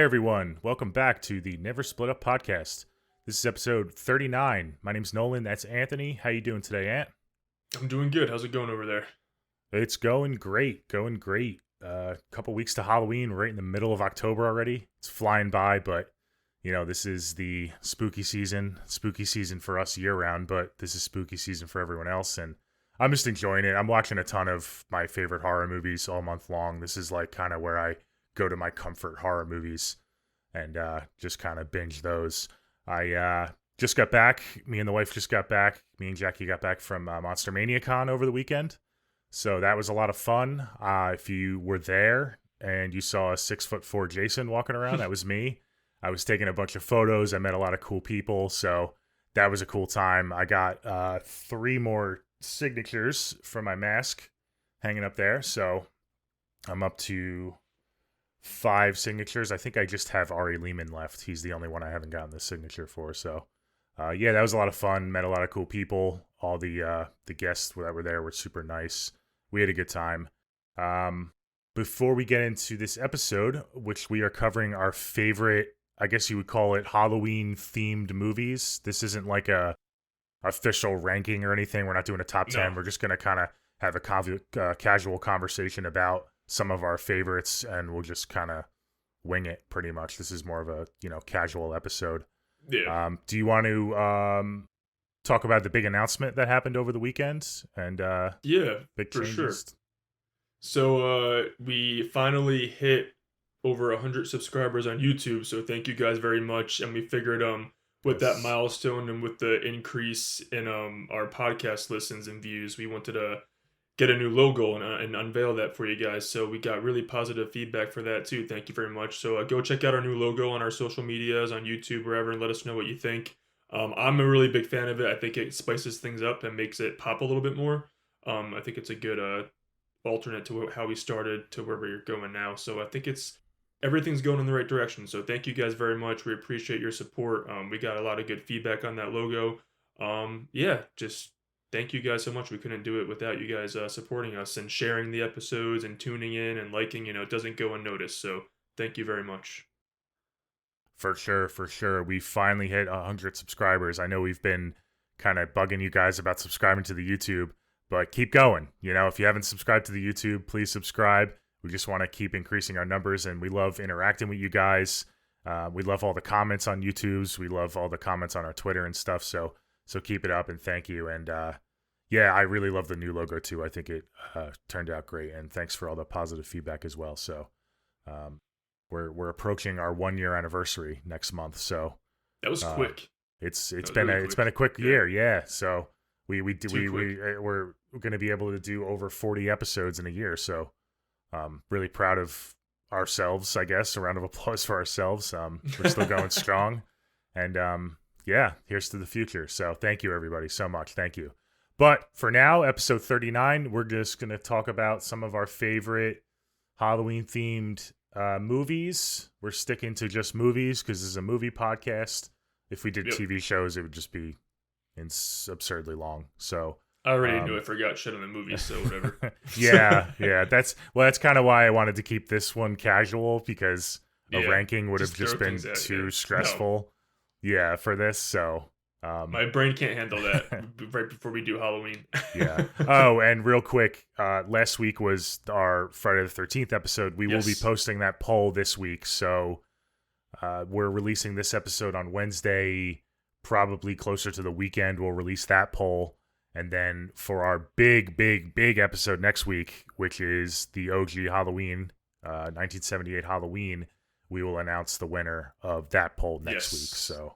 everyone. Welcome back to the Never Split Up podcast. This is episode 39. My name's Nolan. That's Anthony. How you doing today, Ant? I'm doing good. How's it going over there? It's going great. Couple weeks to Halloween. We're right in the middle of October already. It's flying by, but this is the spooky season. Spooky season for us year round, but this is spooky season for everyone else, and I'm just enjoying it. I'm watching a ton of my favorite horror movies all month long. This is like kind of where I go to my comfort horror movies and just kind of binge those. I just got back. Me and the wife just got back. Me and Jackie got back from Monster Mania Con over the weekend. So that was a lot of fun. If you were there and you saw a 6'4" Jason walking around, that was me. I was taking a bunch of photos. I met a lot of cool people. So that was a cool time. I got 3 more signatures for my mask hanging up there. So I'm up to 5 signatures. I think I just have Ari Lehman left. He's the only one I haven't gotten the signature for. So yeah, that was a lot of fun. Met a lot of cool people. All the guests that were there were super nice. We had a good time. Before we get into this episode, which we are covering our favorite, I guess you would call it, Halloween themed movies. This isn't like a official ranking or anything. We're not doing a top 10. No. We're just going to kind of have a casual conversation about some of our favorites, and we'll just kind of wing it pretty much. This is more of a, casual episode. Yeah. Do you want to talk about the big announcement that happened over the weekend and Yeah, big for changes? sure. So we finally hit over 100 subscribers on YouTube. So thank you guys very much. And we figured with that Yes. milestone and with the increase in our podcast listens and views, we wanted to get a new logo and unveil that for you guys. So we got really positive feedback for that too. Thank you very much. So go check out our new logo on our social medias, on YouTube, wherever, and let us know what you think. I'm a really big fan of it. I think it spices things up and makes it pop a little bit more. I think it's a good alternate to how we started to where we're going now. So I think everything's going in the right direction. So thank you guys very much. We appreciate your support. We got a lot of good feedback on that logo. Yeah, just thank you guys so much. We couldn't do it without you guys supporting us and sharing the episodes and tuning in and liking. It doesn't go unnoticed. So thank you very much. For sure. We finally hit 100 subscribers. I know we've been kind of bugging you guys about subscribing to the YouTube, but keep going. If you haven't subscribed to the YouTube, please subscribe. We just want to keep increasing our numbers, and we love interacting with you guys. We love all the comments on YouTube's. We love all the comments on our Twitter and stuff. So keep it up, and thank you. And yeah, I really love the new logo too. I think it turned out great, and thanks for all the positive feedback as well. So we're approaching our 1-year anniversary next month. So That was quick. It's been a quick year. Yeah. So we're going to be able to do over 40 episodes in a year. So really proud of ourselves, I guess. A round of applause for ourselves. We're still going strong, and yeah, here's to the future. So thank you everybody so much. Thank you. But for now, episode 39, we're just going to talk about some of our favorite Halloween themed movies. We're sticking to just movies because this is a movie podcast. If we did TV shows, it would just be absurdly long. So I already knew I forgot shit on the movies, so whatever. yeah. That's kind of why I wanted to keep this one casual, because a ranking would have just been too stressful. No. Yeah, for this. So my brain can't handle that right before we do Halloween. Yeah. Oh, and real quick, last week was our Friday the 13th episode. We will be posting that poll this week. So we're releasing this episode on Wednesday, probably closer to the weekend. We'll release that poll. And then for our big episode next week, which is the OG Halloween, 1978 Halloween, we will announce the winner of that poll next week. So.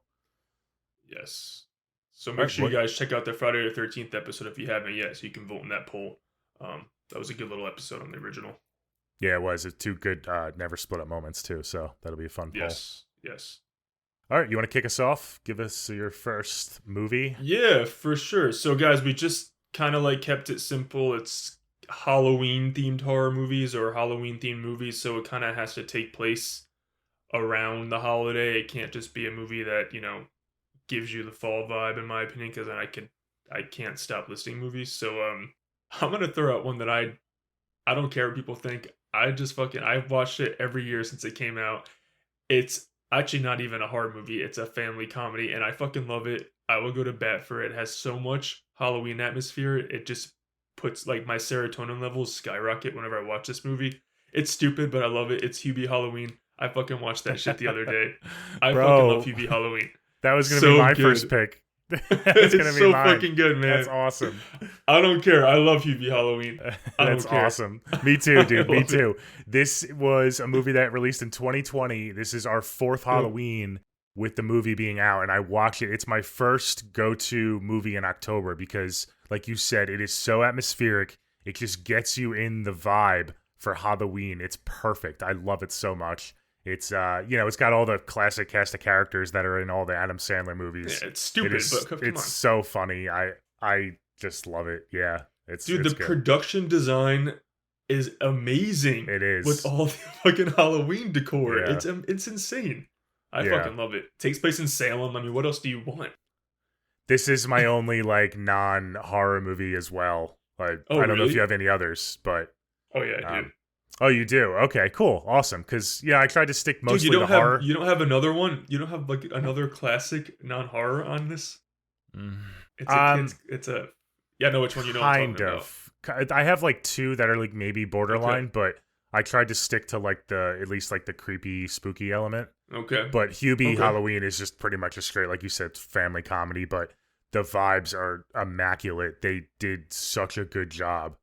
Yes. So make sure you guys check out the Friday the 13th episode if you haven't yet, so you can vote in that poll. That was a good little episode on the original. Yeah, it was. It's 2 good never split up moments too, so that'll be a fun poll. Yes. All right, you want to kick us off? Give us your first movie. Yeah, for sure. So guys, we just kind of kept it simple. It's Halloween themed horror movies or Halloween themed movies, so it kind of has to take place around the holiday. It can't just be a movie that, gives you the fall vibe, in my opinion, because I can't stop listing movies. So I'm gonna throw out one that I don't care what people think. I've watched it every year since it came out, It's actually not even a horror movie. It's a family comedy, and I fucking love it. I will go to bat for it. It has so much Halloween atmosphere. It just puts like my serotonin levels skyrocket whenever I watch this movie. It's stupid, but I love it. It's Hubie Halloween. I fucking watched that shit the other day. I fucking love Bro, Hubie Halloween. that was gonna be So my first good. pick. That's gonna It's be so mine. fucking good, man. That's awesome. I don't care. I love Hubie Halloween. I That's don't care. awesome. Me too, dude. I Me love it. too. This was a movie that released in 2020. This is our fourth Halloween with the movie being out, and I watched it. It's my first go-to movie in October because, like you said, it is so atmospheric. It just gets you in the vibe for Halloween. It's perfect. I love it so much. It's it's got all the classic cast of characters that are in all the Adam Sandler movies. Yeah, it's stupid, but come It's on. so funny. I just love it. Yeah, it's Dude, it's the good. production design is amazing. It is. With all the fucking Halloween decor. Yeah. It's insane. I Yeah. fucking love it. Takes place in Salem. I mean, what else do you want? This is my only like non-horror movie as well. Like Oh, I don't know if really? you have any others, but Oh yeah, I do. oh, you do. Okay, cool, awesome. Because I tried to stick Dude, mostly to horror. you don't have another one? You don't have like another classic non-horror on this? Mm. It's a yeah, I know which one you know what I'm Kind talking of. I have like two that are like maybe borderline, but I tried to stick to like at least like the creepy, spooky element. about. Okay. But Hubie Okay. Halloween is just pretty much a straight, like you said, family comedy. But the vibes are immaculate. They did such a good job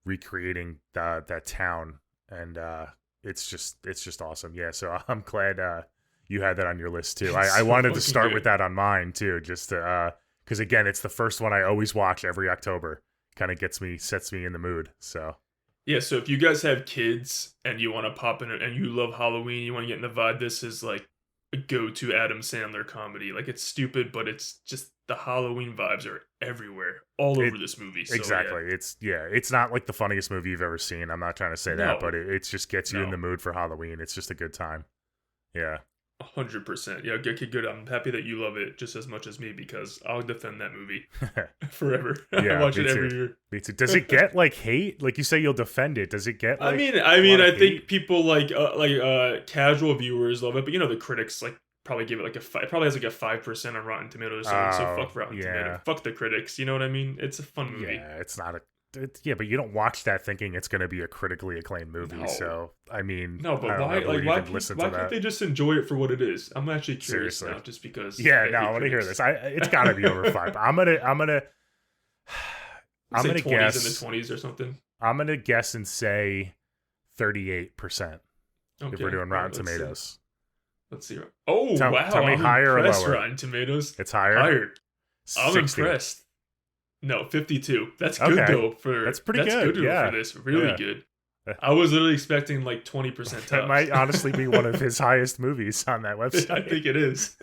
recreating that town, and it's just awesome. Yeah, so I'm glad you had that on your list too. It's I so wanted to fucking start good. with that on mine too, just to because again, it's the first one I always watch every October. Kind of sets me in the mood. So Yeah, so if you guys have kids and you want to pop in and you love Halloween, you want to get in the vibe, this is like a go-to Adam Sandler comedy. Like it's stupid, but it's just the Halloween vibes are everywhere, all over this movie. So, exactly. It's not like the funniest movie you've ever seen. I'm not trying to say that, No. but it just gets you in No. the mood for Halloween. It's just a good time. Yeah. 100%. Yeah, good. I'm happy that you love it just as much as me because I'll defend that movie forever. Yeah, I watch me it every too. year. Me too. Does it get like hate? Like you say, you'll defend it. Does it get? Like, I think people like casual viewers love it, but the critics like probably give it like a 5. It probably has like a 5% on Rotten Tomatoes. So fuck Rotten Tomatoes. Fuck the critics. You know what I mean? It's a fun movie. Yeah, it's not a. But you don't watch that thinking it's going to be a critically acclaimed movie. No. So I mean, No, but I don't why? know who would Like, even listen why to can't that. they just enjoy it for what it is? I'm actually curious Seriously. now, just because. Yeah, I no, hate I want to hear critics. this. It's got to be over 5. I'm gonna Say I'm 20s gonna guess in the 20s or something. I'm gonna guess and say 38%. Okay. If we're doing Rotten let's see. Tomatoes, Let's see. Oh wow! tell me I'm higher or impressed, lower? Rotten Tomatoes. it's higher. Higher. I'm 60. impressed. No, 52. That's good Okay. though. That's pretty good, yeah. For this. Really Yeah. good. I was literally expecting like 20% tops. That might honestly be one of his highest movies on that website. I think it is.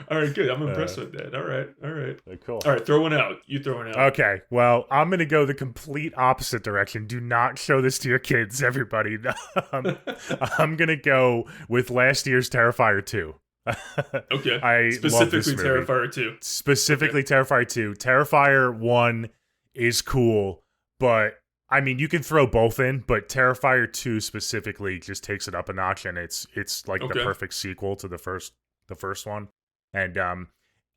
All right, good. I'm impressed with that. All right. Cool. All right, throw one out. You throw one out. Okay, well, I'm going to go the complete opposite direction. Do not show this to your kids, everybody. I'm going to go with last year's Terrifier 2. Okay. I love this Specifically movie. Terrifier 2. Specifically Terrifier 2. Terrifier 1 is cool, but I mean, you can throw both in, but Terrifier 2 specifically just takes it up a notch, and it's like the Okay. perfect sequel to the first one. And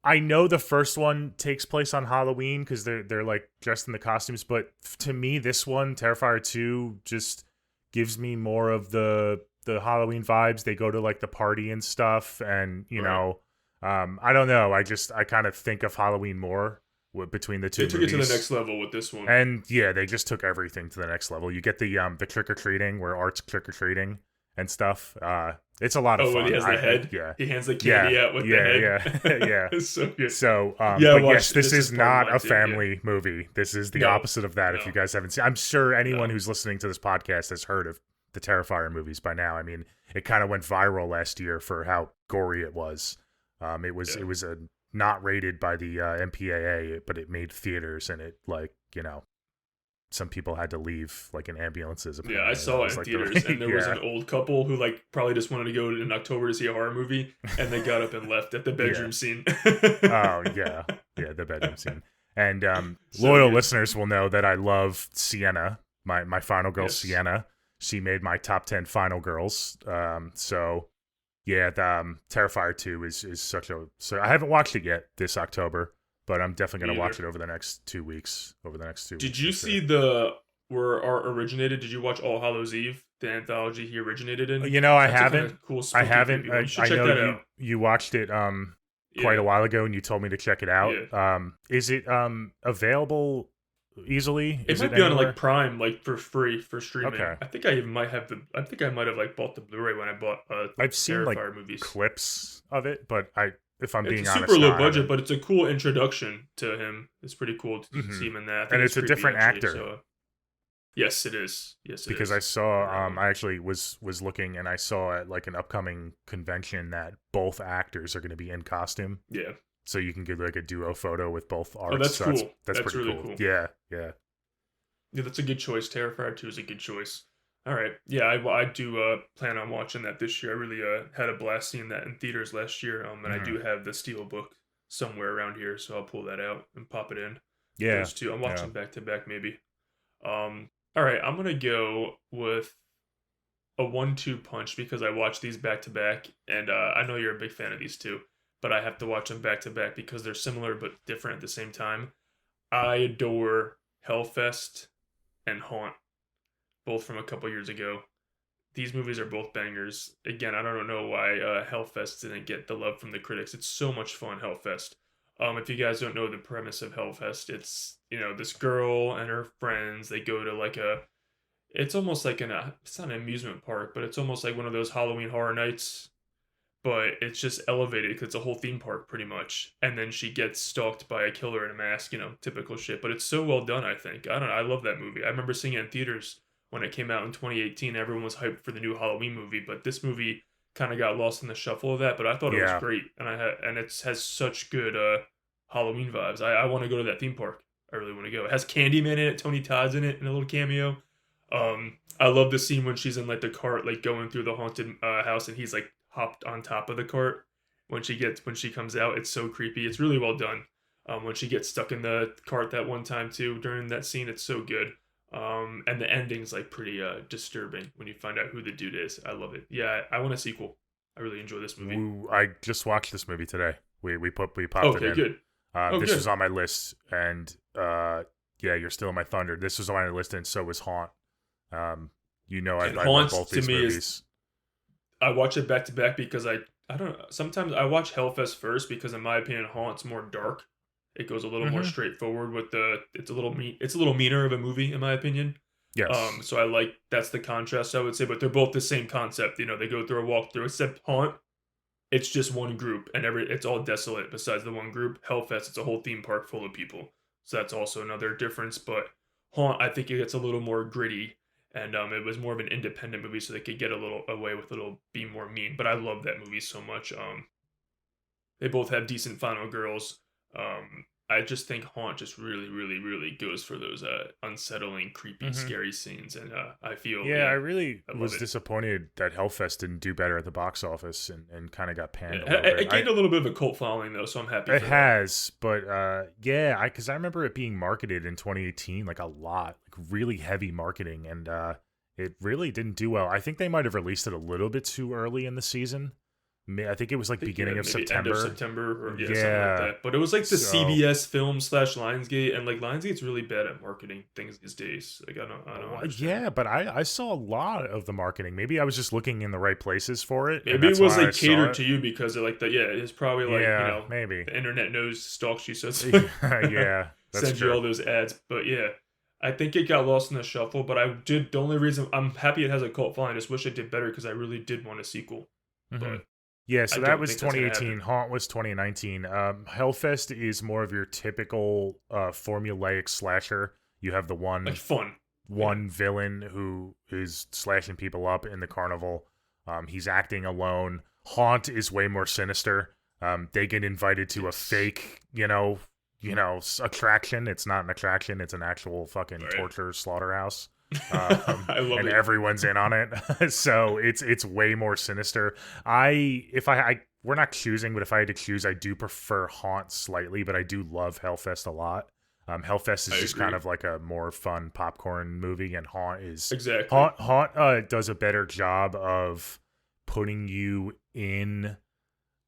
I know the first one takes place on Halloween because they're like dressed in the costumes, but to me, this one, Terrifier 2, just gives me more of the Halloween vibes. They go to like the party and stuff, and you know, I don't know. I kind of think of Halloween more between the two. They took movies. it to the next level with this one. And yeah, they just took everything to the next level. You get the trick or treating where Art's trick or treating and stuff. It's a lot of fun. When he has the head? Yeah. He hands the candy out with the head. Yeah. It's so good. So, Yeah, but watch- yes, this this is is part of not mine a too, family movie. This is the No, opposite of that. If no. you guys haven't seen, I'm sure anyone No. who's listening to this podcast has heard of the Terrifier movies by now. I mean, it kind of went viral last year for how gory it was. It was a not rated by the MPAA, but it made theaters, and it some people had to leave like in ambulances. Yeah, I apparently. saw it in was, like, theaters, and there was yeah. an old couple who like probably just wanted to go in October to see a horror movie, and they got up and left at the bedroom scene. Oh yeah, the bedroom scene. And So loyal good. listeners will know that I love Sienna, my final girl Yes. Sienna. She made my top 10 final girls. So Yeah, the Terrifier 2 is so I haven't watched it yet this October, but I'm definitely Me gonna watch either. it over the next 2 weeks. Over the next two Did weeks you for see sure. the where art originated? Did you watch All Hallows Eve, the anthology he originated in? You know, I That's a kind haven't. of cool I spooky haven't. creepy one. You should I check know that you out. you watched it quite a Yeah, while ago, and you told me to check it out. yeah. Is it available easily? It Is it might be on like anywhere? Prime, like for free for streaming. Okay. I think I even might have the. I think I might have like bought the Blu-ray when I bought I've seen like Terrifier movies. clips of it, but if I'm It's a being super honest, no, low I budget, haven't. but it's a cool introduction to him. It's pretty cool to see Hmm. him in that. I And think it's it's a creepy different actually. actor. So yes, it is. Yes, it Because I is in that saw one. I actually was looking and I saw at like an upcoming convention that both actors are going to be in costume, Yeah. so you can get like a duo photo with both Oh, arts. that's So cool. that's That's pretty really cool. cool. Yeah, yeah. Yeah, that's a good choice. Terrifier 2 is a good choice. All right. Yeah, I do plan on watching that this year. I really had a blast seeing that in theaters last year. And I Hmm. do have the Steelbook somewhere around here, so I'll pull that out and pop it in. Yeah, Those two. I'm yeah. watching back to back maybe. All right, I'm gonna go with a 1-2 punch because I watched these back to back, and I know you're a big fan of these two, but I have to watch them back to back because they're similar but different at the same time. I adore Hellfest and Haunt, both from a couple years ago. These movies are both bangers. Again, I don't know why Hellfest didn't get the love from the critics. It's so much fun, Hellfest. If you guys don't know the premise of Hellfest, it's this girl and her friends. They go to like a. It's almost like it's not an amusement park, but it's almost like one of those Halloween horror nights. But it's just elevated because it's a whole theme park pretty much. And then she gets stalked by a killer in a mask, typical shit. But it's so well done, I think. I don't know. I love that movie. I remember seeing it in theaters when it came out in 2018. Everyone was hyped for the new Halloween movie, but this movie kind of got lost in the shuffle of that. But I thought it was Yeah. great, and it has such good Halloween vibes. I want to go to that theme park. I really want to go. It has Candyman in it. Tony Todd's in it in a little cameo. I love the scene when she's in like the cart, like going through the haunted house, and he's like hopped on top of the cart. When she comes out, it's so creepy. It's really well done. When she gets stuck in the cart that one time too during that scene, it's so good. And the ending's like pretty disturbing when you find out who the dude is. I love it. Yeah, I want a sequel. I really enjoy this movie. I just watched this movie today. We popped it Okay, in. good. Oh, This was good. on my list, and yeah, you're still in my thunder. This was on my list, and so was Haunt. And I love Haunts both to these me is movies. I watch it back to back because I don't know. Sometimes I watch Hellfest first because in my opinion Haunt's more dark. It goes a little more Hmm. straightforward with the it's a little meaner of a movie in my opinion. Yes. So I like that's the contrast I would say, but they're both the same concept. They go through a walkthrough. Except Haunt, it's just one group and it's all desolate besides the one group. Hellfest, it's a whole theme park full of people. So that's also another difference. But Haunt, I think it gets a little more gritty, and it was more of an independent movie, so they could get a little away with a little being more mean. But I love that movie so much. They both have decent final girls. I just think Haunt just really, really, really goes for those unsettling, creepy, Hmm. scary scenes, and I feel Yeah, I yeah, really I love was it. disappointed that Hellfest didn't do better at the box office and kind of got Yeah, panned a little bit. it gained a little bit of a cult following though, so I'm happy It for that. has, but yeah, because I remember it being marketed in 2018 like a lot, like really heavy marketing, and it really didn't do well. I think they might have released it a little bit too early in the season. I think it was like I think yeah, beginning of maybe end of September. September or yeah, something like Yeah, that. But it was like the so CBS film slash Lionsgate, and like Lionsgate's really bad at marketing things these days. Like I don't understand. yeah, but I saw a lot of the marketing. Maybe I was just looking in the right places for it, and Maybe it that's was why I like saw catered it. to you because of like the yeah, it's probably like Yeah, maybe. the internet knows stalks you, so it's like Yeah, that's sends you true. all those ads. But yeah, I think it got lost in the shuffle. But I did the only reason I'm happy it has a cult following. I just wish it did better because I really did want a sequel, Hmm. but Yeah, I so that don't was think that's gonna 2018. happen. Haunt was 2019. Hellfest is more of your typical formulaic slasher. You have the Like one fun, yeah. one villain who is slashing people up in the carnival. He's acting alone. Haunt is way more sinister. They get invited to a Yes, fake, attraction. It's not an attraction. It's an actual fucking right. torture slaughterhouse. I love And it. everyone's in on it. So it's way more sinister. If I we're not choosing, but if I had to choose, I do prefer Haunt slightly, but I do love Hellfest a lot. Hellfest is I just kind agree. of like a more fun popcorn movie, and Haunt is Exactly. Haunt does a better job of putting you in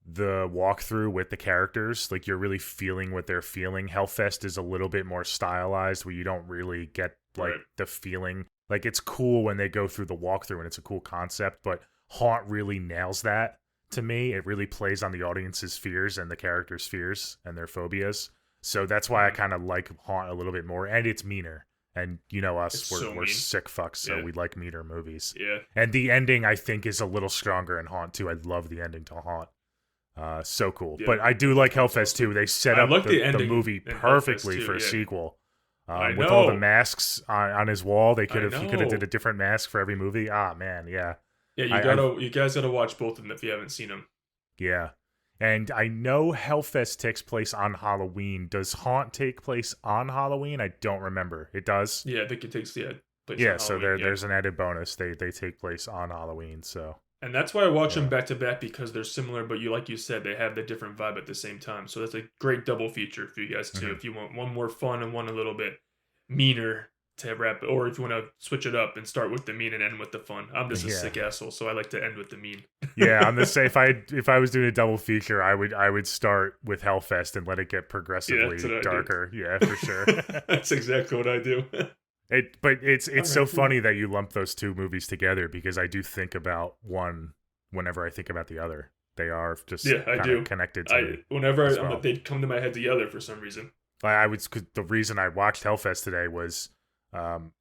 the walkthrough with the characters. Like, you're really feeling what they're feeling. Hellfest is a little bit more stylized, where you don't really get like Right. the feeling. Like, it's cool when they go through the walkthrough and it's a cool concept, but Haunt really nails that to me. It really plays on the audience's fears and the characters' fears and their phobias. So that's why I kind of like Haunt a little bit more, and it's meaner. And you know us, It's so we're mean. sick fucks, so Yeah. we like meaner movies. Yeah. And the ending, I think, is a little stronger in Haunt too. I love the ending to Haunt. So cool. Yeah. But I do like That's Hellfest awesome. too. They set I up like the the ending movie in Hellfest, perfectly too, for a yeah. sequel. I With all the know. masks on his wall, he I could have did know. a different mask for every movie. Ah, man, yeah. Yeah, you guys gotta watch both of them if you haven't seen them. Yeah. And I know Hellfest takes place on Halloween. Does Haunt take place on Halloween? I don't remember. It does? Yeah, I think it takes place Yeah, on so Halloween. Yeah. there's an added bonus. They take place on Halloween, so And that's why I watch them yeah. back to back, because they're similar, but like you said, they have the different vibe at the same time. So that's a great double feature for you guys too. Mhm. If you want one more fun and one a little bit meaner to wrap, or if you want to switch it up and start with the mean and end with the fun. I'm just a Yeah. sick asshole, so I like to end with the mean. Yeah, I'm the same. If I was doing a double feature, I would start with Hellfest and let it get progressively that's what I do. darker. Yeah, for sure. That's exactly what I do. But it's All so right, cool. funny that you lump those two movies together, because I do think about one whenever I think about the other. They are just Yeah, I kind do. of connected to me. Whenever as well. they'd come to my head together for some reason. The reason I watched Hellfest today was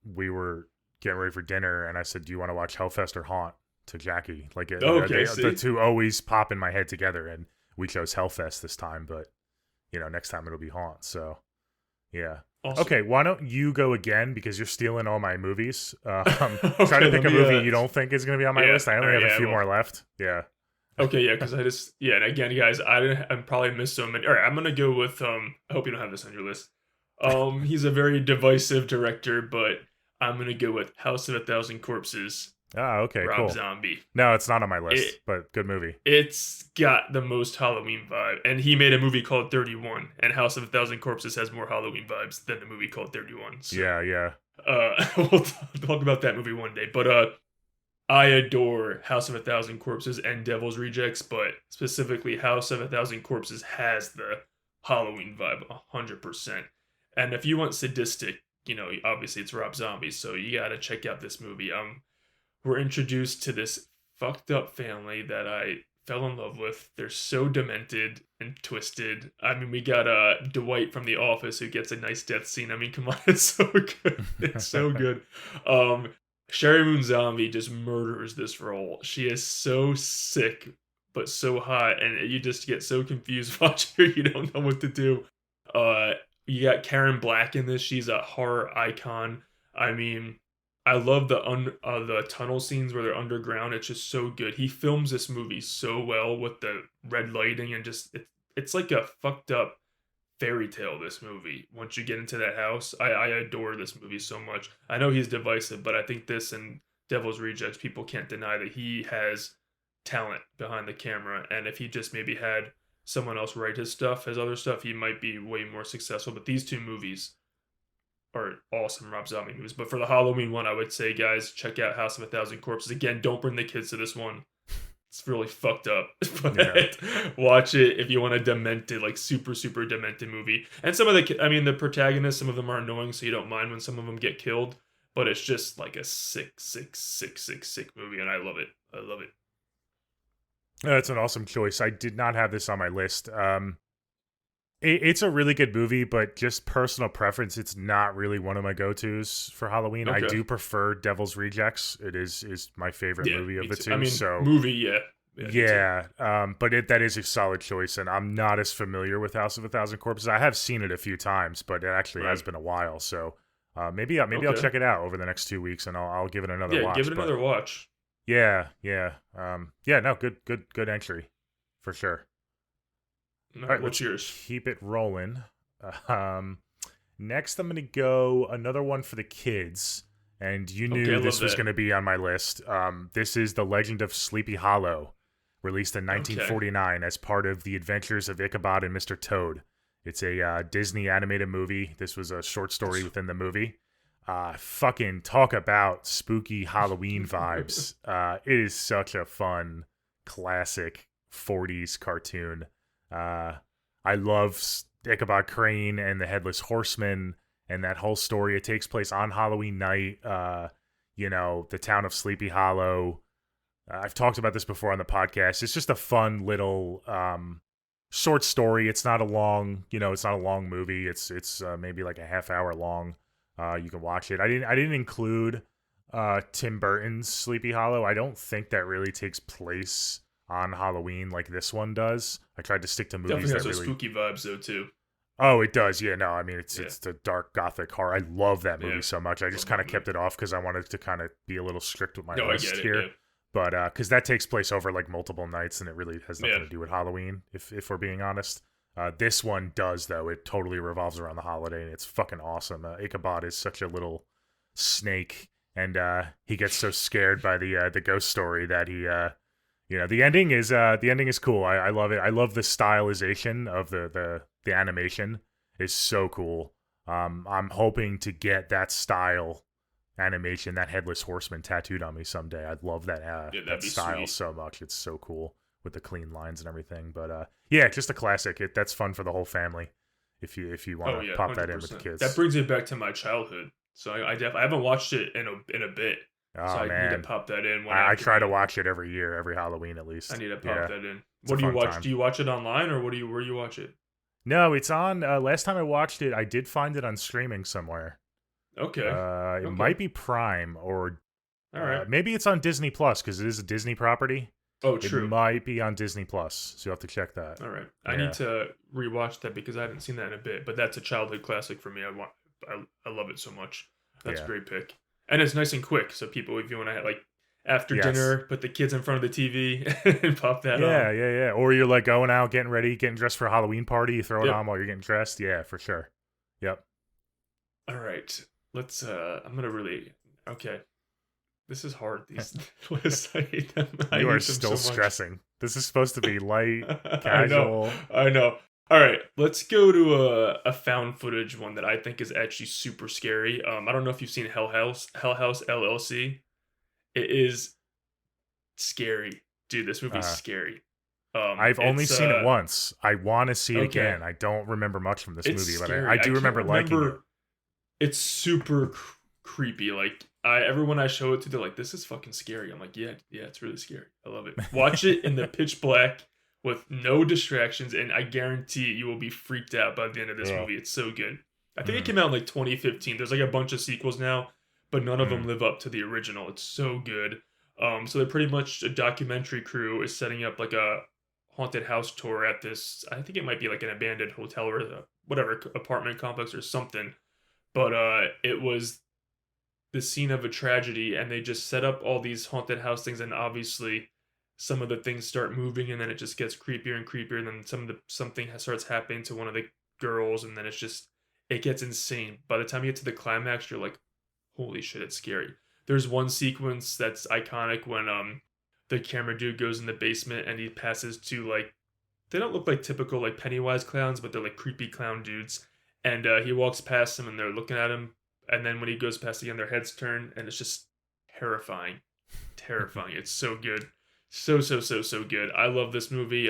we were getting ready for dinner, and I said, "Do you want to watch Hellfest or Haunt?" to Jackie. Like, Okay, see? the two always pop in my head together, and we chose Hellfest this time, but next time it'll be Haunt. So, yeah. Awesome. Okay, why don't you go again, because you're stealing all my movies. Try to Okay, pick let a me, movie you don't think is going to be on my yeah, list. I only alright, have a yeah, few well. more left. Yeah. Okay, yeah, because and again, guys, I'm probably missed so many. All right, I'm gonna go with I hope you don't have this on your list. He's a very divisive director, but I'm gonna go with House of a Thousand Corpses. Oh, okay, Rob cool. Zombie. No, it's not on my list, but good movie. It's got the most Halloween vibe, and he made a movie called 31, and House of a Thousand Corpses has more Halloween vibes than the movie called 31. So, Yeah. we'll talk about that movie one day. But I adore House of a Thousand Corpses and Devil's Rejects, but specifically House of a Thousand Corpses has the Halloween vibe 100%. And if you want sadistic, obviously it's Rob Zombie, so you gotta check out this movie. We're introduced to this fucked up family that I fell in love with. They're so demented and twisted. I mean, we got Dwight from The Office who gets a nice death scene. I mean, come on, it's so good. It's so good. Sherry Moon Zombie just murders this role. She is so sick, but so hot, and you just get so confused watching her. You don't know what to do. You got Karen Black in this. She's a horror icon. I mean, I love the tunnel scenes where they're underground. It's just so good. He films this movie so well with the red lighting, and just it's like a fucked up fairy tale. This movie, once you get into that house, I adore this movie so much. I know he's divisive, but I think this and Devil's Rejects, people can't deny that he has talent behind the camera, and if he just maybe had someone else write his other stuff, he might be way more successful. But these two movies are awesome Rob Zombie movies. But for the Halloween one, I would say, guys, check out House of a Thousand Corpses. Again, don't bring the kids to this one. It's really fucked up. But watch it if you want a demented, like super, super demented movie. And some of the protagonists, some of them are annoying, so you don't mind when some of them get killed. But it's just like a sick, sick, sick, sick, sick movie, and I love it. I love it. That's an awesome choice. I did not have this on my list. It's a really good movie, but just personal preference, it's not really one of my go-tos for Halloween. Okay. I do prefer Devil's Rejects. It is my favorite movie of the two. I mean, so movie, yeah. But that is a solid choice, and I'm not as familiar with House of a Thousand Corpses. I have seen it a few times, but it actually has been a while. So maybe I'll check it out over the next 2 weeks, and I'll give it another watch. Yeah, give it another watch. Yeah. No, good entry for sure. All right, what's yours? Keep it rolling. Next, I'm going to go another one for the kids. And you knew this was going to be on my list. This is The Legend of Sleepy Hollow, released in 1949 as part of The Adventures of Ichabod and Mr. Toad. It's a Disney animated movie. This was a short story within the movie. Fucking talk about spooky Halloween vibes. It is such a fun classic 40s cartoon. I love Ichabod Crane and the Headless Horseman and that whole story. It takes place on Halloween night. The town of Sleepy Hollow. I've talked about this before on the podcast. It's just a fun little short story. It's not a long, it's not a long movie. It's maybe like a half hour long. You can watch it. I didn't include Tim Burton's Sleepy Hollow. I don't think that really takes place on Halloween like this one does. I tried to stick to movies Definitely has that those really spooky vibes though too. Oh, it does. Yeah, no, I mean it's the dark gothic horror. I love that movie Yeah. so much. I just kind of kept it off because I wanted to kind of be a little strict with my No, list I get here. it. Yeah. But because that takes place over like multiple nights and it really has nothing Yeah. to do with Halloween, if we're being honest. This one does though. It totally revolves around the holiday and it's fucking awesome. Ichabod is such a little snake, and he gets so scared by the ghost story that he the ending is cool. I love it. I love the stylization of the animation is so cool. I'm hoping to get that style animation, that Headless Horseman tattooed on me someday. I'd love that that style sweet. so much. It's so cool with the clean lines and everything. But yeah, just a classic. That's fun for the whole family. If you want to pop 100%. that in with the kids. That brings me back to my childhood. So I haven't watched it in a bit. Oh so I man, need to pop that in. I try to watch it every year, every Halloween at least. I need to pop that in. It's What a do you fun watch? time. Do you watch it online or where do you watch it? No, it's on. Last time I watched it, I did find it on streaming somewhere. Okay. It might be Prime or All right. maybe it's on Disney Plus because it is a Disney property. Oh, true. It might be on Disney Plus, so you'll have to check that. All right. I need to rewatch that because I haven't seen that in a bit. But that's a childhood classic for me. I love it so much. That's a great pick. And it's nice and quick. So people, if you want to like after dinner, put the kids in front of the TV and pop that on. Yeah. Or you're like going out, getting ready, getting dressed for a Halloween party. You throw it on while you're getting dressed. Yeah, for sure. Yep. All right. Let's. I'm gonna really. Okay. This is hard. These lists, I hate them. You are still stressing. This is supposed to be light, casual. I know. All right, let's go to a found footage one that I think is actually super scary. I don't know if you've seen Hell House LLC. It is scary, dude. This movie's scary. I've only seen it once. I want to see it again. I don't remember much from this movie, but I do remember liking it. It's super creepy. Like everyone I show it to, they're like, "This is fucking scary." I'm like, "Yeah, it's really scary. I love it." Watch it in the pitch black with no distractions, and I guarantee you will be freaked out by the end of this movie. It's so good. I think it came out in like 2015. There's like a bunch of sequels now, but none of them live up to the original. It's so good. So they're pretty much a documentary crew is setting up like a haunted house tour at this. I think it might be like an abandoned hotel or whatever apartment complex or something. But it was the scene of a tragedy, and they just set up all these haunted house things, and obviously some of the things start moving, and then it just gets creepier and creepier, and then something starts happening to one of the girls, and then it gets insane. By the time you get to the climax, you're like, holy shit, it's scary. There's one sequence that's iconic when the camera dude goes in the basement and he passes to like, they don't look like typical like Pennywise clowns, but they're like creepy clown dudes. And he walks past them and they're looking at him. And then when he goes past again, their heads turn, and it's just terrifying. Terrifying. It's so good. So good. I love this movie.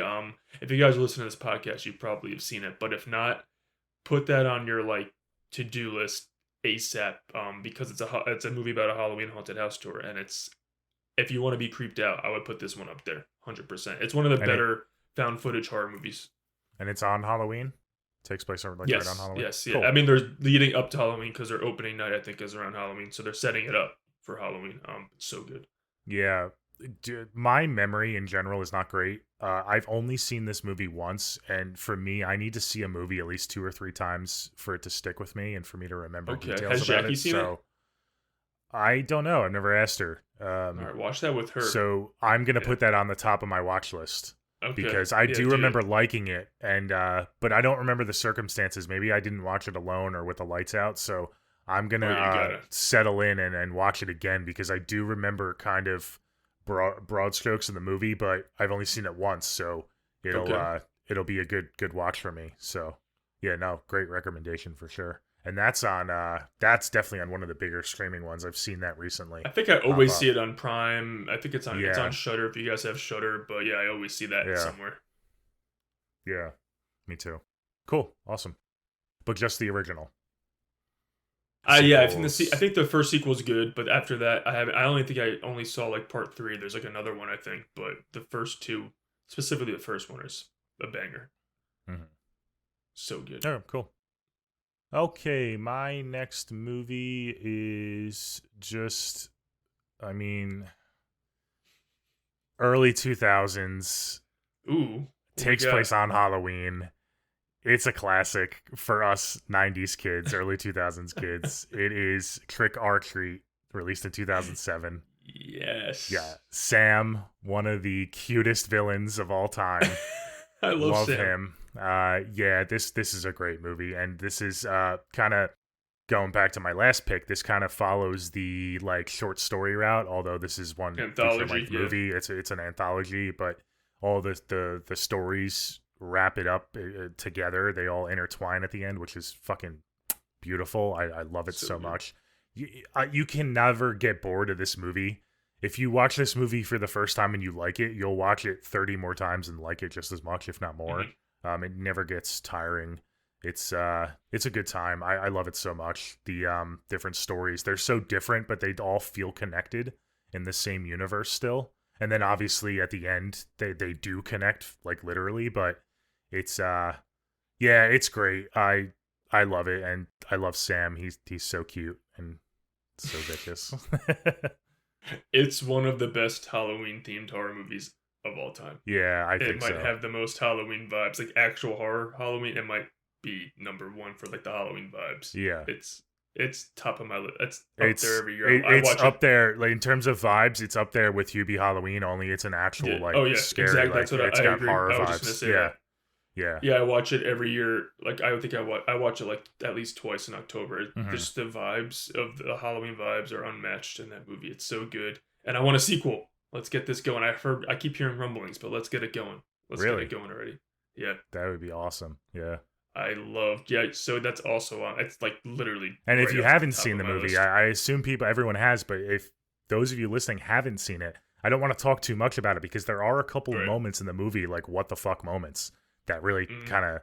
If you guys listen to this podcast, you probably have seen it. But if not, put that on your like to-do list ASAP. Because it's a movie about a Halloween haunted house tour. And if you want to be creeped out, I would put this one up there. 100%. It's one of the better found footage horror movies. And it's on Halloween? Takes place right on Halloween? Yes, cool. I mean, they're leading up to Halloween because their opening night, I think, is around Halloween. So they're setting it up for Halloween. It's so good. Yeah. My memory in general is not great. I've only seen this movie once, and for me, I need to see a movie at least 2 or 3 times for it to stick with me and for me to remember details Has about Jackie it. Seen it? I don't know. I've never asked her. All right, watch that with her. So I'm gonna put that on the top of my watch list. Okay. Because I do remember liking it, and but I don't remember the circumstances. Maybe I didn't watch it alone or with the lights out. So I'm gonna settle in and watch it again because I do remember kind of broad strokes in the movie, but I've only seen it once, so it'll be a good watch for me. So yeah, no, great recommendation for sure. and that's on that's definitely on one of the bigger streaming ones. I've seen that I recently think I pop always see up. it on Prime. I think it's on Yeah, Shutter if you guys have Shutter, but yeah, I always see that yeah, somewhere. yeah. Me too. Cool, awesome. But just the original. Yeah, I Sequels. think the first sequel is good, but after that, I only think I only saw like part three. There's like another one I think, but the first two, specifically the first one, is a banger. Mhm. So good. Oh, cool. Okay, my next movie is just, I mean, early 2000s, Ooh, what we takes got? place on Halloween. It's a classic for us 90s kids, early 2000s kids. It is Trick or Treat, released in 2007. Yeah, Yes. Sam, one of the cutest villains of all time. I love Love Sam. him. Yeah, this is a great movie, and this is kind of going back to my last pick. This kind of follows the like short story route, although this is one feature Anthology, length yeah. movie. It's an anthology, but all the stories wrap it up together. They all intertwine at the end, which is fucking beautiful. I love it So so good. much. You can never get bored of this movie. If you watch this movie for the first time and you like it, you'll watch it 30 more times and like it just as much, if not more. Hmm. It never gets tiring. It's a good time. I love it so much. The different stories, they're so different, but they all feel connected in the same universe still. And then obviously at the end they do connect like literally, but it's yeah, it's great. I love it, and I love Sam. He's so cute and so vicious. It's one of the best Halloween themed horror movies of all time. Yeah, I It think might so. have the most Halloween vibes, like actual horror Halloween. It might be number one for like the Halloween vibes. Yeah. It's top of my list. It's up there It's every year. I it's watch it. up there like in terms of vibes. It's up there with Hubie Halloween. Only it's an Yeah. actual like Oh yeah. scary. Exactly. That's Like what it's I got agree. horror I was just gonna vibes. say Yeah, that. yeah. Yeah, I watch it every year. Like I watch it like at least twice in October. Hmm. Just the vibes of the Halloween vibes are unmatched in that movie. It's so good, and I want a sequel. Let's get this going. I keep hearing rumblings, but let's get it going. Let's get it Really, going already. Yeah, that would be awesome. Yeah. I love. Yeah, so that's also on. It's like literally And if right you up at the haven't top seen of the my movie, list. I assume everyone has. But if those of you listening haven't seen it, I don't want to talk too much about it because there are a couple of Right. moments in the movie, like what the fuck moments, that really Mm. kind of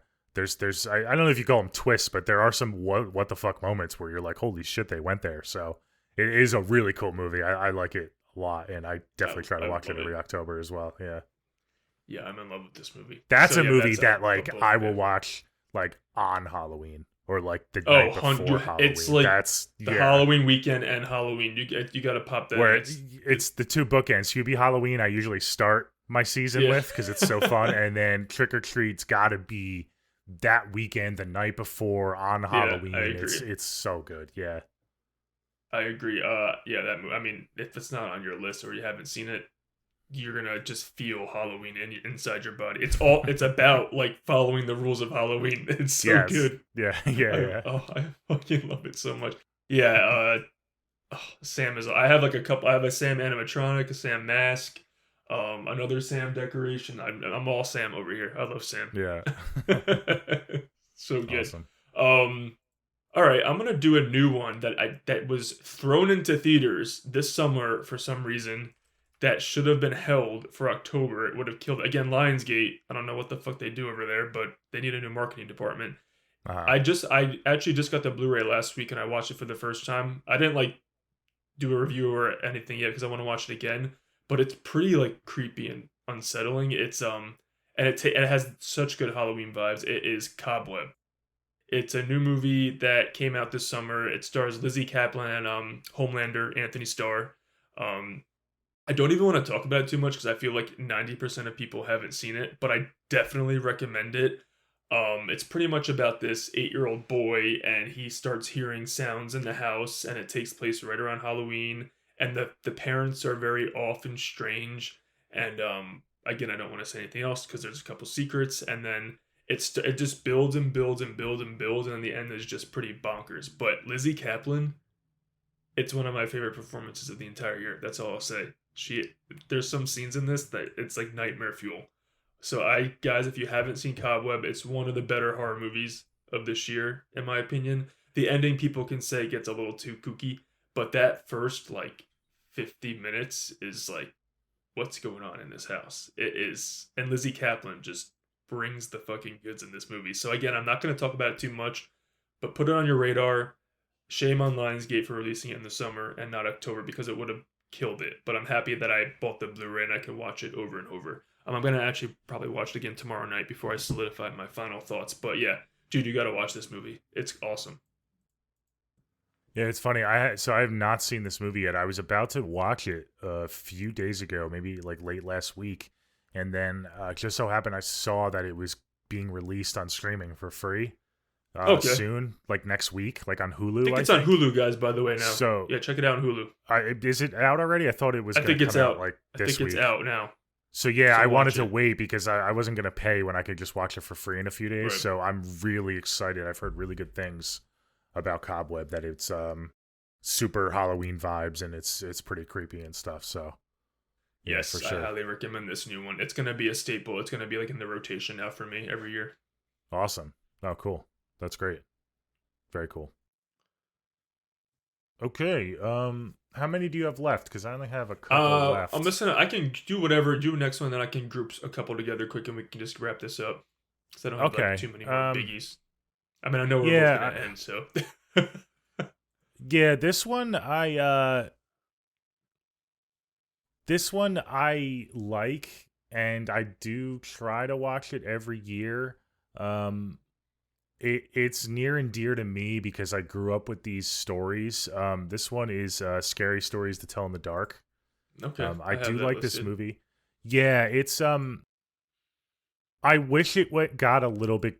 I don't know if you call them twists, but there are some what the fuck moments where you're like, holy shit, they went there. So it is a really cool movie. I like it a lot, and I definitely try to I watch it love it. every October as well. Yeah, Yeah, I'm in love with this movie. that's So a yeah, movie that's that put like both I of will it. watch like on Halloween or like the Oh, night before 100. It's Halloween. like That's the yeah. Halloween weekend and Halloween. You got to pop that in. Where It it's the two bookends. Hubie Halloween, I usually start my season yeah. with because it's so fun, and then Trick or Treat's got to be that weekend, the night before on Yeah, I Halloween. agree. It's so good. Yeah, I agree. Yeah, I mean, if it's not on your list or you haven't seen it, you're gonna just feel Halloween inside your body. It's about like following the rules of Halloween. It's so yes, good. yeah, yeah, yeah. I fucking love it so much. Yeah, Sam is. I have like a couple. I have a Sam animatronic, a Sam mask, another Sam decoration. I'm all Sam over here. I love Sam. Yeah. So good. Awesome. Um, all right, I'm gonna do a new one that was thrown into theaters this summer for some reason that should have been held for October. It would have killed again. Lionsgate. I don't know what the fuck they do over there, but they need a new marketing department. Uh-huh. I actually just got the Blu-ray last week and I watched it for the first time. I didn't like do a review or anything yet because I want to watch it again, but it's pretty like creepy and unsettling. It's and it has such good Halloween vibes. It is Cobweb. It's a new movie that came out this summer. It stars Lizzie Kaplan and Homelander Anthony Starr. Um, I don't even want to talk about it too much because I feel like 90% of people haven't seen it, but I definitely recommend it. It's pretty much about this 8-year-old boy, and he starts hearing sounds in the house, and it takes place right around Halloween. And the parents are very off and strange. And again, I don't want to say anything else because there's a couple secrets, and then it just builds and builds and builds and builds, and in the end is just pretty bonkers. But Lizzie Kaplan, it's one of my favorite performances of the entire year. That's all I'll say. There's some scenes in this that it's like nightmare fuel. So guys, if you haven't seen Cobweb, it's one of the better horror movies of this year, in my opinion. The ending, people can say, gets a little too kooky, but that first like 50 minutes is like, what's going on in this house? It is, and Lizzie Kaplan just brings the fucking goods in this movie. So again, I'm not going to talk about it too much, but put it on your radar. Shame on Lionsgate for releasing it in the summer and not October, because it would have killed it. But I'm happy that I bought the Blu-ray and I can watch it over and over. I'm gonna actually probably watch it again tomorrow night before I solidify my final thoughts. But yeah, dude, you gotta watch this movie. It's awesome. Yeah, it's funny. I have not seen this movie yet. I was about to watch it a few days ago, maybe like late last week, and then just so happened I saw that it was being released on streaming for free Okay. soon, like next week, like on I Hulu. think it's on Hulu, guys, by the way, now. So Yeah, check it out on Hulu. is it out already? I thought it was I going think to it's come out out. like I this think it's week. out now. So yeah, So I wanted watch to it. wait because I wasn't going to pay when I could just watch it for free in a few days. Right. So I'm really excited. I've heard really good things about Cobweb, that it's super Halloween vibes and it's pretty creepy and stuff. So yeah, Yes, for sure. I highly recommend this new one. It's gonna be a staple. It's gonna be like in the rotation now for me every year. Awesome. Oh, cool. That's great. Very cool. Okay. How many do you have left? Because I only have a couple left. I'm listening. I can do whatever. Do next one, then I can group a couple together quick, and we can just wrap this up. Because I don't have Okay. like too many more biggies. I mean, I know we're both gonna end, so. Yeah, this one I like, and I do try to watch it every year. It's near and dear to me because I grew up with these stories. This one is Scary Stories to Tell in the Dark. Okay. I do like this listed. movie. Yeah, it's I wish it got a little bit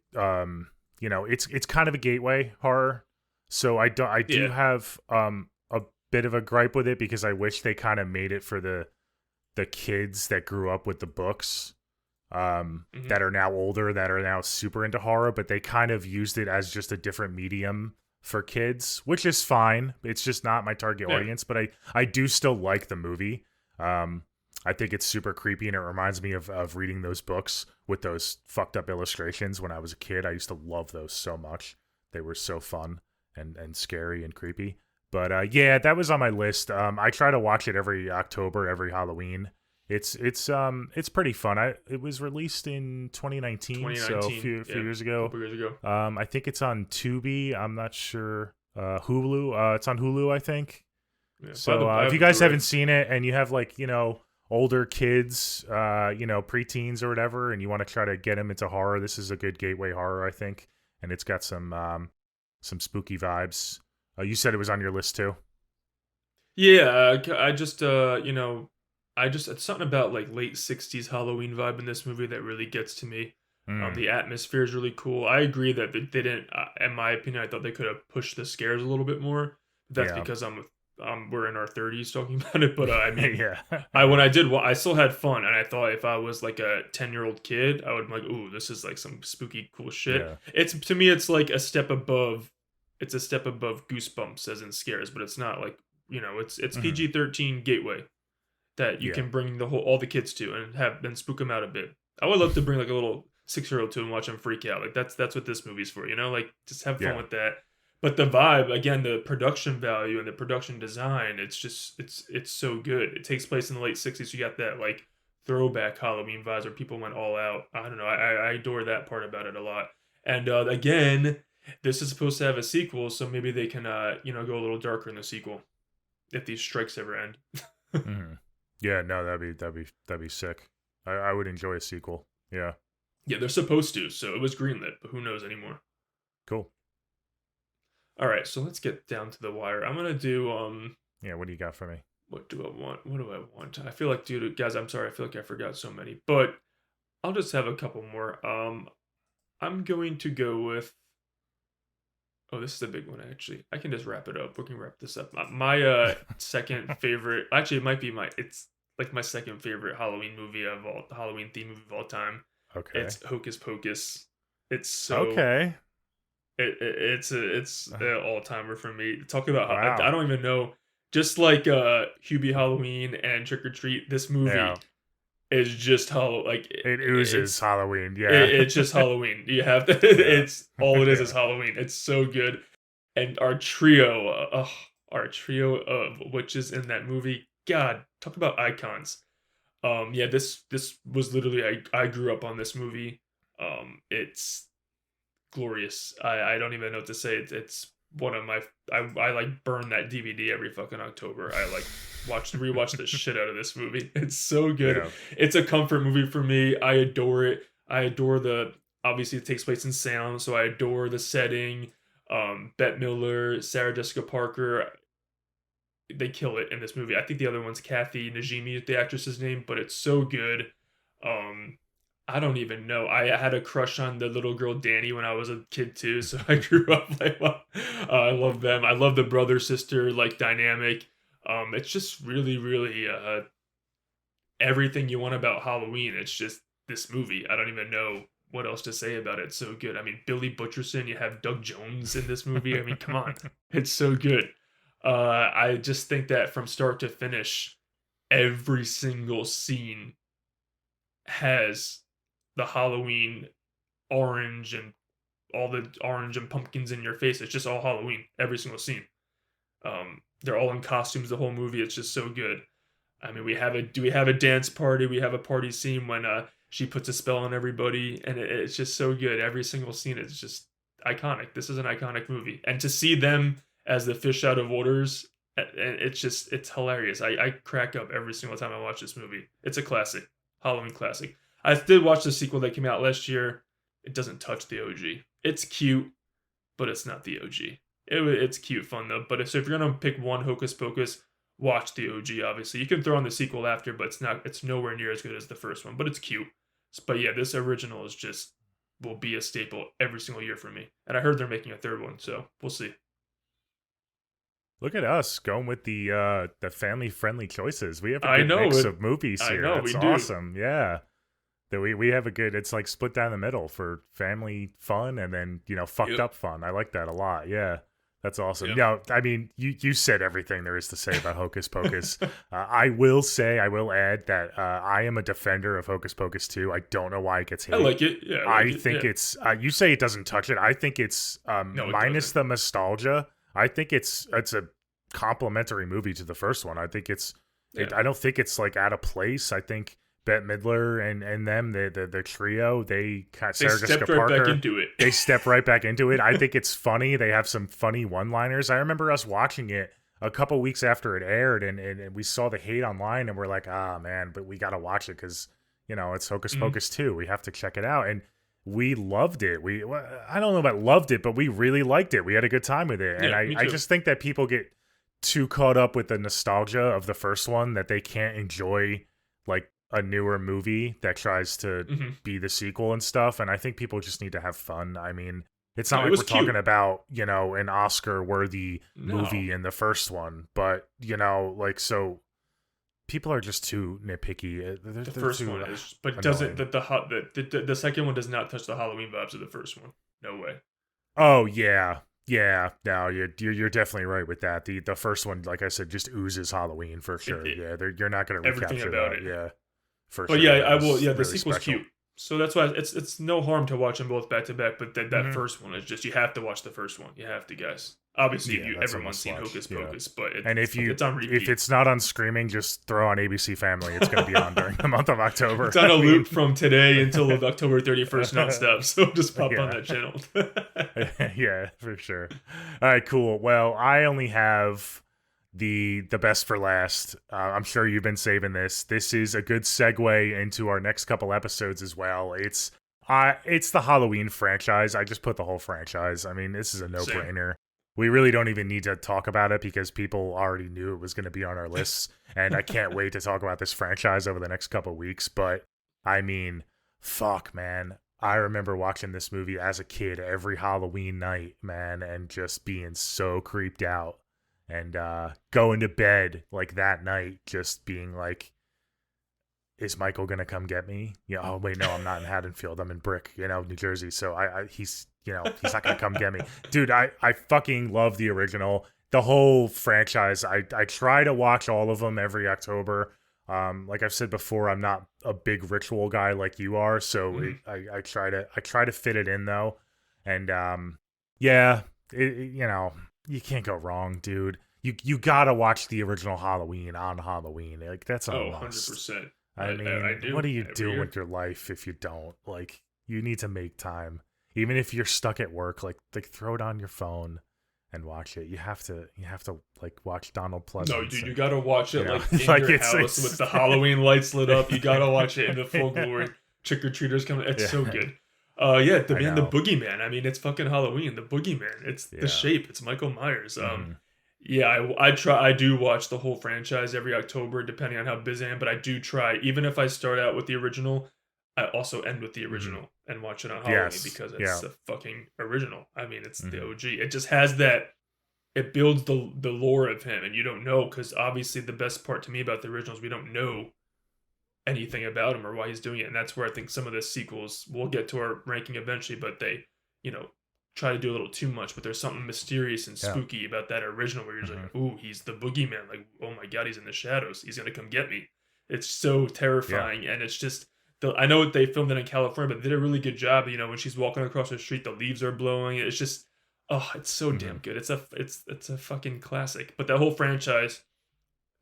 it's kind of a gateway horror. So I do Yeah. have a bit of a gripe with it because I wish they kind of made it for the kids that grew up with the books, that are now older, that are now super into horror, but they kind of used it as just a different medium for kids, which is fine. It's just not my target Yeah. audience, but I do still like the movie. I think it's super creepy, and it reminds me of reading those books with those fucked up illustrations when I was a kid. I used to love those so much. They were so fun and scary and creepy. But yeah, that was on my list. I try to watch it every October, every Halloween. It's pretty fun. It was released in 2019, so a few years ago. A couple years ago. I think it's on Tubi. I'm not sure. Hulu. It's on Hulu, I think. Yeah. So if you guys haven't seen it and you have like older kids, preteens or whatever, and you want to try to get them into horror, this is a good gateway horror, I think. And it's got some spooky vibes. You said it was on your list too. Yeah, I just it's something about like late 60s Halloween vibe in this movie that really gets to me. The atmosphere is really cool. I agree that they didn't, in my opinion, I thought they could have pushed the scares a little bit more. That's because we're in our 30s talking about it, but I mean, yeah. I still had fun, and I thought if I was like a 10-year-old kid, I would be like, ooh, this is like some spooky cool shit. Yeah. It's, to me, it's like a step above. It's a step above Goosebumps as in scares, but it's not like, it's PG-13 gateway that you can bring all the kids to and spook them out a bit. I would love to bring like a little 6-year-old to and watch them freak out. Like that's what this movie's for, like just have fun with that. But the vibe, again, the production value and the production design, it's just it's so good. It takes place in the late 60s, so you got that like throwback Halloween vibes where people went all out. I don't know, I adore that part about it a lot. And again, this is supposed to have a sequel, so maybe they can go a little darker in the sequel if these strikes ever end. Yeah, no, that'd be sick. I would enjoy a sequel. Yeah. Yeah, they're supposed to, so it was greenlit, but who knows anymore. Cool. All right, so let's get down to the wire. I'm gonna do Yeah, what do you got for me? What do I want? What do I want? I feel like, dude, guys, I'm sorry. I feel like I forgot so many, but I'll just have a couple more. I'm going to go with. Oh, this is a big one, actually. I can just wrap it up. We can wrap this up. My second favorite, actually, it might be it's like my second favorite Halloween movie Halloween theme movie of all time. Okay. It's Hocus Pocus. It's so okay. It's an all timer for me. Talk about Wow. I don't even know. Just like Hubie Halloween and Trick or Treat, this movie is just it oozes Halloween. Yeah, it's just Halloween. You have to. It's all it is Halloween. It's so good. and our trio of witches in that movie. God, talk about icons. Yeah, this was literally I grew up on this movie. It's glorious. I don't even know what to say. It's one of my I like burn that DVD every fucking October. I like rewatch the shit out of this movie. It's so good. Yeah. It's a comfort movie for me. I adore it. I adore obviously it takes place in Salem, so I adore the setting. Bette Midler, Sarah Jessica Parker, they kill it in this movie. I think the other one's Kathy Najimy, the actress's name, but it's so good. Um, I don't even know. I had a crush on the little girl Danny when I was a kid too, so I grew up like, well, I love them. I love the brother sister like dynamic. It's just really, really everything you want about Halloween. It's just this movie. I don't even know what else to say about it. It's so good. I mean, Billy Butcherson. You have Doug Jones in this movie. I mean, come on, it's so good. I just think that from start to finish, every single scene has the Halloween orange and all the orange and pumpkins in your face. It's just all Halloween, every single scene. They're all in costumes the whole movie. It's just so good. I mean, we have a dance party? We have a party scene when she puts a spell on everybody, and it's just so good. Every single scene is just iconic. This is an iconic movie, and to see them as the fish out of waters, and it's hilarious. I crack up every single time I watch this movie. It's a classic, Halloween classic. I did watch the sequel that came out last year. It doesn't touch the OG. It's cute, but it's not the OG. It's cute fun though. But if you're gonna pick one Hocus Pocus, watch the OG. Obviously, you can throw on the sequel after, but it's nowhere near as good as the first one. But it's cute. But yeah, this original is just will be a staple every single year for me. And I heard they're making a third one, so we'll see. Look at us going with the family friendly choices. We have a I good know mix it. of movies I here. know That's we do. awesome. Yeah. That we have a good, it's like split down the middle for family fun and then, fucked Yep. up fun. I like that a lot. Yeah. That's awesome. Yep. No, I mean, you said everything there is to say about Hocus Pocus. I will add that I am a defender of Hocus Pocus 2. I don't know why it gets I hate. like it. Yeah, I like think yeah. it's, you say it doesn't touch it. I think it's, No, it minus doesn't. the nostalgia, I think it's a complimentary movie to the first one. I think Yeah. I don't think it's like out of place. I think Bette Midler and them, the trio, They Sarah Jessica stepped right back Parker, into it. they step right back into it. I think it's funny. They have some funny one-liners. I remember us watching it a couple weeks after it aired, and we saw the hate online, and we're like, ah, man, but we got to watch it because, it's Hocus Mhm. Pocus 2. We have to check it out. And we loved it. I don't know about loved it, but we really liked it. We had a good time with it. And Yeah, me I too. just think that people get too caught up with the nostalgia of the first one that they can't enjoy like a newer movie that tries to Hmm. be the sequel and stuff. And I think people just need to have fun. I mean, it's No, not it like was we're talking cute. about, an Oscar worthy No, movie in the first one, but like, so people are just too nitpicky. the They're first too one is, but doesn't annoying. the second one does not touch the Halloween vibes of the first one. No way. Oh yeah. Yeah, no, you're definitely right with that. The first one, like I said, just oozes Halloween for sure. It Yeah, you're not gonna everything recapture about that. it. Yeah, for But sure. yeah, Yeah, I will. it's Yeah, the really sequel's special. cute, so that's why it's no harm to watch them both back to back. But that Hmm. first one is just you have to watch the first one. You have to, guys. Obviously, Yeah, that's a everyone's must seen watch. Hocus Yeah, Pocus, but and it's on if repeat. it's not on streaming, just throw on ABC Family. It's gonna be on during the month of October. It's on I a mean, loop from today until October 31st nonstop. So just pop on yeah. that channel. Yeah, for sure. All right, cool. Well, I only have the best for last. I'm sure you've been saving this. This is a good segue into our next couple episodes as well. It's the Halloween franchise. I just put the whole franchise. I mean, this is a Same. no-brainer. We really don't even need to talk about it because people already knew it was going to be on our lists, and I can't wait to talk about this franchise over the next couple weeks. But I mean, fuck, man. I remember watching this movie as a kid every Halloween night, man, and just being so creeped out and going to bed like that night, just being like, is Michael gonna come get me? Yeah. Oh wait, no, I'm not in Haddonfield. I'm in Brick, New Jersey. So he's not gonna come get me, dude. I fucking love the original, the whole franchise. I try to watch all of them every October. Like I've said before, I'm not a big ritual guy like you are, so Mhm. I try to fit it in though, and yeah. you know, you can't go wrong, dude. You gotta watch the original Halloween on Halloween. Like that's a Oh, must. 100%. I I mean, what do are you every doing year. with your life if you don't? Like, you need to make time. Even if you're stuck at work, like throw it on your phone and watch it. You have to like watch Donald No, Pleasance dude, you and gotta watch you it know, like in like your house with it's the Halloween lights lit up. You gotta watch it in the full glory. Trick or treaters coming. It's so yeah, good. Yeah, I the know. boogeyman. I mean, it's fucking Halloween. The boogeyman. It's the Yeah. shape. It's Michael Myers. Hmm. Yeah, I try. I do watch the whole franchise every October, depending on how busy I am. But I do try, even if I start out with the original, I also end with the Hmm. original and watch it on Halloween Yes. because it's Yeah. the fucking original. I mean, it's the Hmm. OG. It just has that. It builds the lore of him, and you don't know because obviously the best part to me about the originals, we don't know anything about him or why he's doing it, and that's where I think some of the sequels, we'll get to our ranking eventually, but they, you know, try to do a little too much. But there's something mysterious and Yeah. spooky about that original where you're just Hmm. like, ooh, he's the boogeyman. Like, oh my god, he's in the shadows. He's gonna come get me. It's so Yeah. terrifying, and it's just. I know they filmed it in California, but they did a really good job. You know, when she's walking across the street, the leaves are blowing. It's just, oh, it's so Hmm. damn good. It's a fucking classic. But that whole franchise,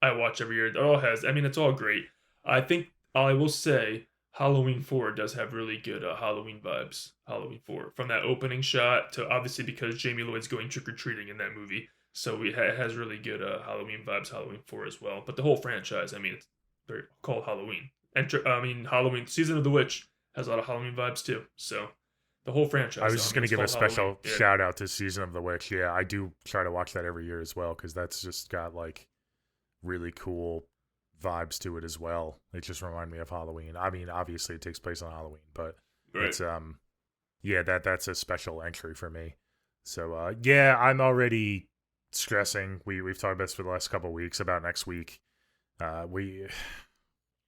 I watch every year. It all has. I mean, it's all great. I think I will say Halloween 4 does have really good Halloween vibes. Halloween 4 from that opening shot to obviously because Jamie Lloyd's going trick or treating in that movie, so it has really good Halloween vibes. Halloween 4 as well, but the whole franchise. I mean, it's very called Halloween. And I mean, Halloween Season of the Witch has a lot of Halloween vibes too. So the whole I franchise. was Though, I just mean, gonna it's give a called Halloween. special Yeah. shout out to Season of the Witch. Yeah, I do try to watch that every year as well because that's just got like really cool vibes to it as well. It just reminded me of Halloween. I mean, obviously it takes place on Halloween, but Right. it's yeah, that's a special entry for me. So yeah, I'm already stressing. We've talked about this for the last couple of weeks about next week.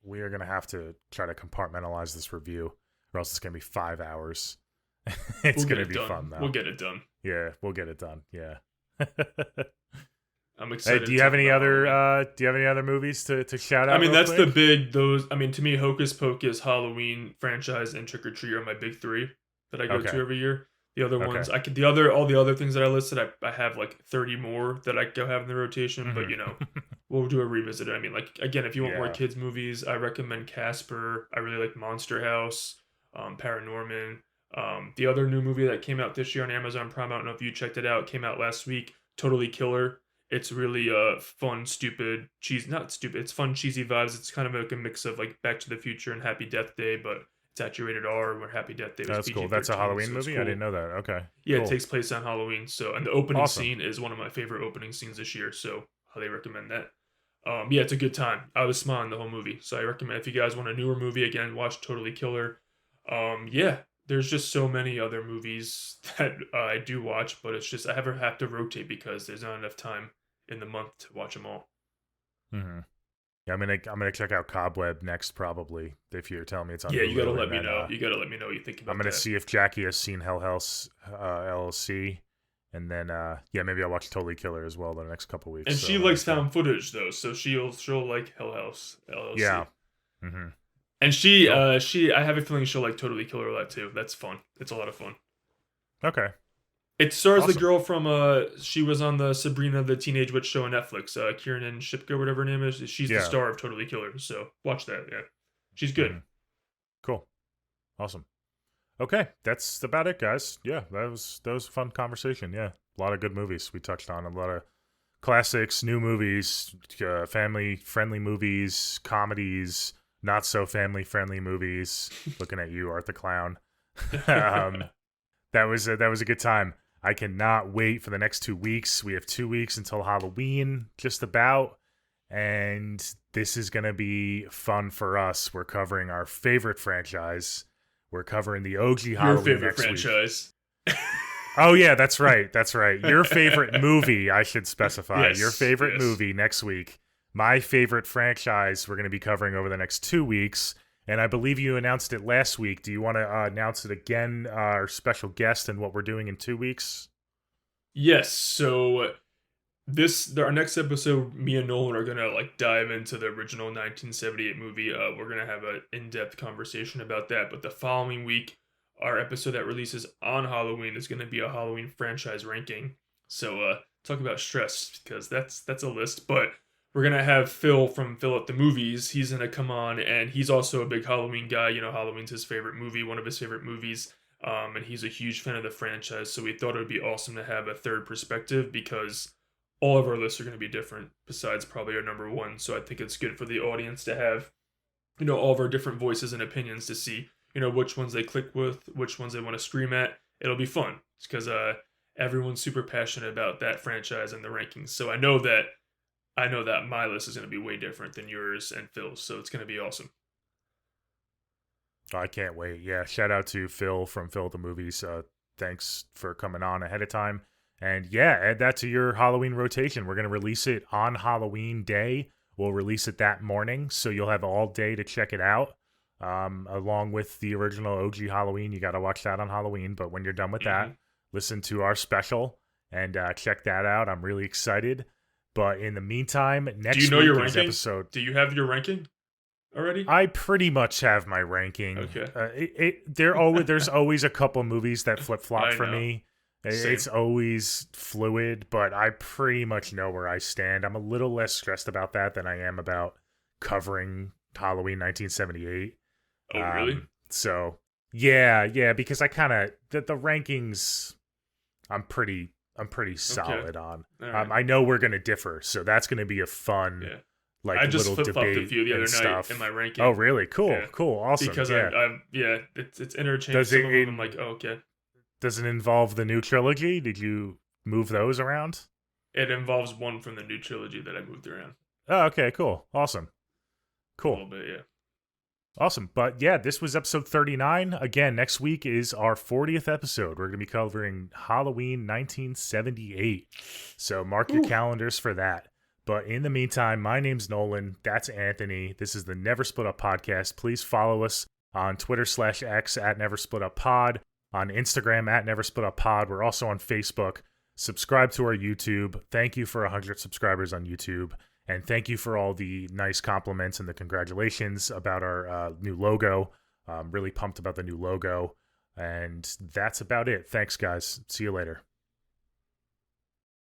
We are gonna have to try to compartmentalize this review, or else it's gonna be 5 hours. It's We'll get gonna it be fun done. We'll though. get it done. Yeah, we'll get it done. Yeah. I'm Hey, excited to talk about Halloween. do you have any other movies to shout I out mean, real that's the quick? big those. I mean, to me, Hocus Pocus, Halloween franchise, and Trick or Treat are my big three that I go to Okay. every year. The other Okay. ones, I could all the other things that I listed. I have like 30 more that I go have in the rotation. But Hmm. you know, we'll do a revisit. I mean, like again, if you want more Yeah. kids movies, I recommend Casper. I really like Monster House, Paranorman. The other new movie that came out this year on Amazon Prime. I don't know if you checked it out. It came out last week. Totally Killer. It's really fun, stupid, cheese not stupid. It's fun, cheesy vibes. It's kind of like a mix of like Back to the Future and Happy Death Day, but it's actually rated R, where Happy Death Day was That's PG cool. That's a 13. Halloween So it's movie? I didn't cool. know that. Okay. Yeah, it Cool. takes place on Halloween. So and the opening Awesome. scene is one of my favorite opening scenes this year. So I highly recommend that. Yeah, it's a good time. I was smiling the whole movie. So I recommend if you guys want a newer movie again, watch Totally Killer. Yeah, there's just so many other movies that I do watch, but it's just I ever have to rotate because there's not enough time in the month to watch them all. Hmm. Yeah, I'm gonna check out Cobweb next probably if you're telling me it's on Yeah, you gotta Hulu, let and me then know. You gotta let me know what you think I'm about gonna that. see if Jackie has seen Hell House LLC, and then yeah, maybe I'll watch Totally Killer as well the next couple weeks. And So she that likes makes sense. found footage though, so she'll like Hell House LLC. Yeah. Hmm. And Cool. she I have a feeling she'll like Totally Killer a lot too. That's fun. It's a lot of fun. Okay. It stars the Awesome. girl from she was on the Sabrina the Teenage Witch show on Netflix. Kiernan Shipka, whatever her name is. She's the Yeah. star of Totally Killer. So watch that. Yeah, she's good. Hmm. Cool. Awesome. Okay, that's about it, guys. Yeah, that was a fun conversation. Yeah, a lot of good movies we touched on. A lot of classics, new movies, family friendly movies, comedies, not so family friendly movies. Looking at you, Art the Clown. um, that was a good time. I cannot wait for the next 2 weeks. We have 2 weeks until Halloween, just about, and this is gonna be fun for us. We're covering our favorite franchise. We're covering the OG Your Halloween favorite next week. franchise? Oh yeah, that's right. That's right. Your favorite movie, I should specify. Your Yes, favorite yes. movie next week. My favorite franchise we're going to be covering over the next 2 weeks. And I believe you announced it last week. Do you want to announce it again, our special guest and what we're doing in 2 weeks? Yes. So our next episode, me and Nolan are gonna like dive into the original 1978 movie. We're gonna have an in-depth conversation about that. But the following week, our episode that releases on Halloween is going to be a Halloween franchise ranking. So talk about stress, because that's a list. But we're gonna have Phil from Phil at the Movies. He's gonna come on, and he's also a big Halloween guy. You know, Halloween's his favorite movie, one of his favorite movies. And he's a huge fan of the franchise. So we thought it would be awesome to have a third perspective, because all of our lists are going to be different, besides probably our number one. So I think it's good for the audience to have, you know, all of our different voices and opinions to see, you know, which ones they click with, which ones they want to scream at. It'll be fun because everyone's super passionate about that franchise and the rankings. So I know that my list is going to be way different than yours and Phil's. So it's going to be awesome. I can't wait. Yeah, shout out to Phil from Phil at the Movies. Thanks for coming on ahead of time. And yeah, add that to your Halloween rotation. We're going to release it on Halloween day. We'll release it that morning, so you'll have all day to check it out. Along with the original OG Halloween, you got to watch that on Halloween. But when you're done with that, listen to our special and check that out. I'm really excited. But in the meantime, next Do you know your week's ranking? episode. Do you have your ranking already? I pretty much have my ranking. Okay. There's always a couple movies that flip flop I for know. me. Same. It's always fluid, but I pretty much know where I stand. I'm a little less stressed about that than I am about covering Halloween 1978. Oh, really? So yeah, because I kind of the rankings I'm pretty solid on. All right. I know we're gonna differ, so that's gonna be a fun Yeah. like I just little flip flopped debate a few the other and night stuff. in my ranking. Oh, really? Cool, Yeah. cool, awesome. Because yeah. it's interchangeable. Does Some it- of them I'm like, oh, okay. Does it involve the new trilogy? Did you move those around? It involves one from the new trilogy that I moved around Oh, okay, cool, awesome, a cool. little bit, yeah. Awesome. But yeah, this was episode 39. Again, next week is our 40th episode. We're going to be covering Halloween 1978. So mark your calendars for that. But in the meantime, my name's Nolan. That's Anthony. This is the Never Split Up podcast. Please follow us on Twitter/X at Never Split Up Pod, on Instagram at Never Split Up Pod. We're also on Facebook. Subscribe to our YouTube. Thank you for 100 subscribers on YouTube. And thank you for all the nice compliments and the congratulations about our new logo. Really pumped about the new logo. And that's about it. Thanks, guys. See you later.